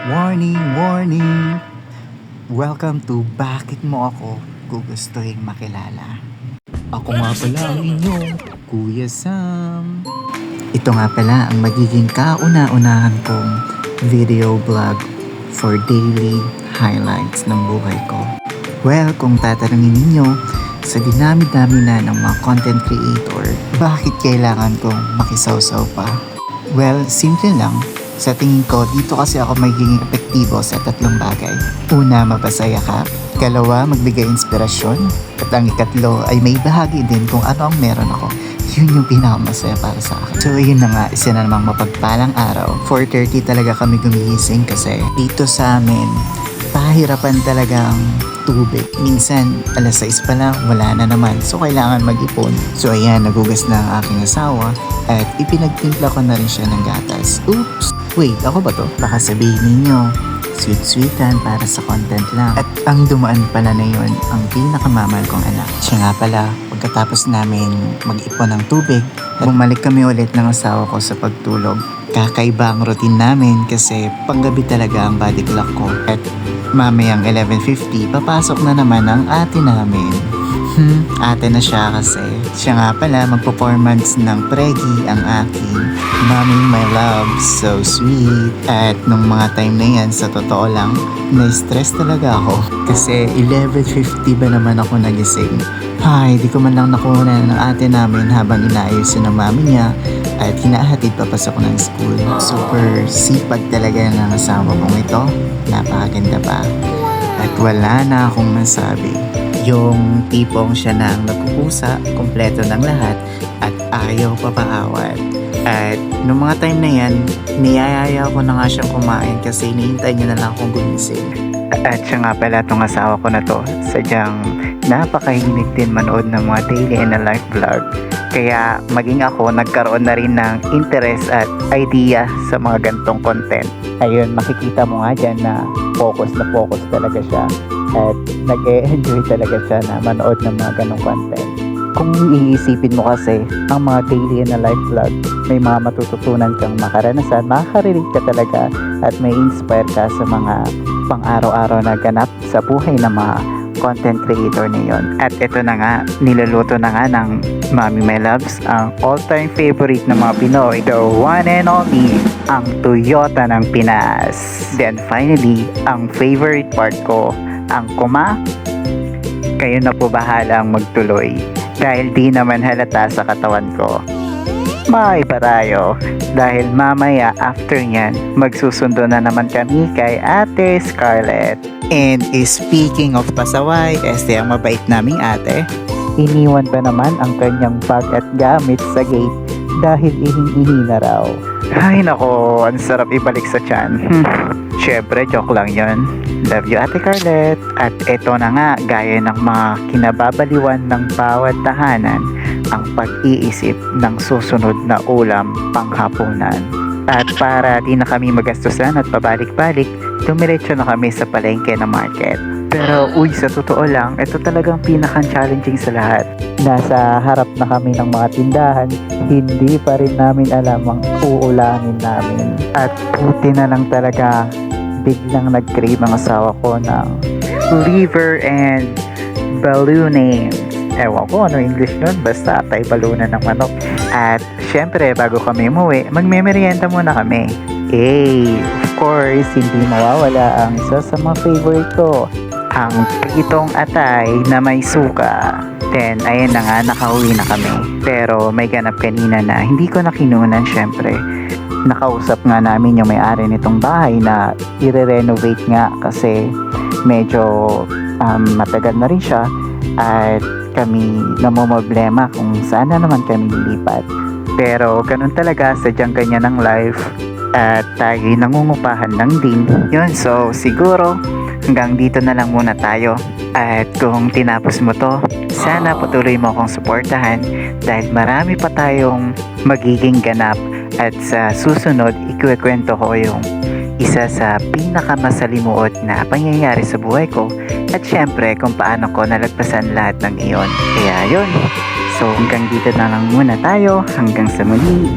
Warning, warning! Welcome to Bakit Mo Ako Gugustuhin Makilala. Ako nga pala ang inyong Kuya Sam. Ito nga pala ang magiging kauna-unahan kong video vlog for daily highlights ng buhay ko. Well, kung tatanungin ninyo, sa dinami-dami na ng mga content creator, bakit kailangan kong makisawsaw pa? Well, simple lang. Sa tingin ko, dito kasi ako magiging epektibo sa tatlong bagay. Una, mapasaya ka. Ikalawa, magbigay inspirasyon. At ang ikatlo ay may bahagi din kung ano ang meron ako. Yun yung pinakamasaya para sa akin. So yun na nga, isa na namang mapagpalang araw. 4:30 talaga kami gumigising kasi dito sa amin, pahirapan talaga ang tubig. Minsan, alas 6 pa lang, wala na naman. So, kailangan mag-ipon. So, ayan, nagugas na ang aking asawa at ipinagtimpla ko na rin siya ng gatas. Oops! Wait, ako ba to? Baka sabihin ninyo, sweet-sweetan para sa content lang. At ang dumaan pala na yun, ang pinakamamahal kong anak. Siya nga pala, pagkatapos namin mag-ipon ng tubig, bumalik kami ulit ng asawa ko sa pagtulog. Kakaiba ang routine namin kasi panggabi talaga ang body clock ko. At mamayang 11:50, papasok na naman ang ate namin. Ate na siya kasi. Siya nga pala magperformance ng Pregi ang aking Mommy My Love, so sweet. At nung mga time na yan, sa totoo lang, na-stress talaga ako. Kasi 11:50 ba naman ako nagising. Ay, di ko man lang nakuha ng ate namin habang inaayos ng mami niya at hinahatid papasok ng school. Super sipag talaga ng asawa kong ito. Napakaganda pa. At wala na akong masabi. Yung tipong siya na ang nagkukusa, kumpleto ng lahat at ayaw papaawat. At nung mga time na yan, niyayaya ko na nga siyang kumain kasi hinihintay niya na lang akong gumising. At siya nga pala itong asawa ko na to, sadyang napakahilig din manood ng mga daily and life vlog. Kaya maging ako nagkaroon na rin ng interest at idea sa mga gantong content. Ayun, makikita mo nga dyan na focus talaga siya. At nag-e-enjoy talaga siya na manood ng mga ganong content. Kung iisipin mo kasi, ang mga daily and life vlog, may mga matututunan kang makaranasan, makaka-relate ka talaga at may inspire ka sa mga pang-araw-araw na ganap sa buhay ng mga content creator na yun. At ito na nga, niluluto na nga ng Mommy My Loves, ang all-time favorite ng mga Pinoy, the one and only, ang Toyota ng Pinas. Then finally, ang favorite part ko, ang kuma. Kayo na po bahala ang magtuloy dahil di naman halata sa katawan ko. May pa tayo dahil mamaya after nyan magsusundo na naman kami kay Ate Scarlett. And speaking of pasaway, ang mabait naming ate, iniwan pa naman ang kanyang bag at gamit sa gate dahil ihing-ihi na raw. Ay nako, ang sarap ibalik sa tiyan. Syempre, joke lang yon. Love you, Ate Scarlett. At eto na nga, gaya ng mga kinababaliwan ng bawat tahanan, ang pag-iisip ng susunod na ulam panghapunan. At para di na kami magastusan at pabalik-balik, dumiretso na kami sa palengke na market. Pero sa totoo lang, ito talagang pinaka-challenging sa lahat. Nasa harap na kami ng mga tindahan, hindi pa rin namin alam ang uulanin namin. At puti na lang talaga, biglang nag-crave ang asawa ko ng liver and ballooning. Ewan ko ano English nun, basta tay balunan ng manok. At syempre bago kami umuwi, magme-merienda muna kami. Of course, hindi mawawala ang isa sa mga favorite ko, ang pritong atay na may suka. Then ayan na nga, nakauwi na kami. Pero may ganap kanina na hindi ko nakinunan syempre. Nakausap nga namin yung may-ari nitong bahay na i-renovate nga kasi medyo matagal na rin siya at kami namomroblema kung saan na naman kami lilipat. Pero ganun talaga, sadyang ganyan ang life at tayo nangungupahan lang din. Yun, so siguro hanggang dito na lang muna tayo. At kung tinapos mo to, sana patuloy mo akong suportahan dahil marami pa tayong magiging ganap. At sa susunod, ikukwento ko yung isa sa pinakamasalimuot na pangyayari sa buhay ko at syempre kung paano ko nalagpasan lahat ng iyon. Kaya yun, so hanggang dito na lang muna tayo, hanggang sa muli.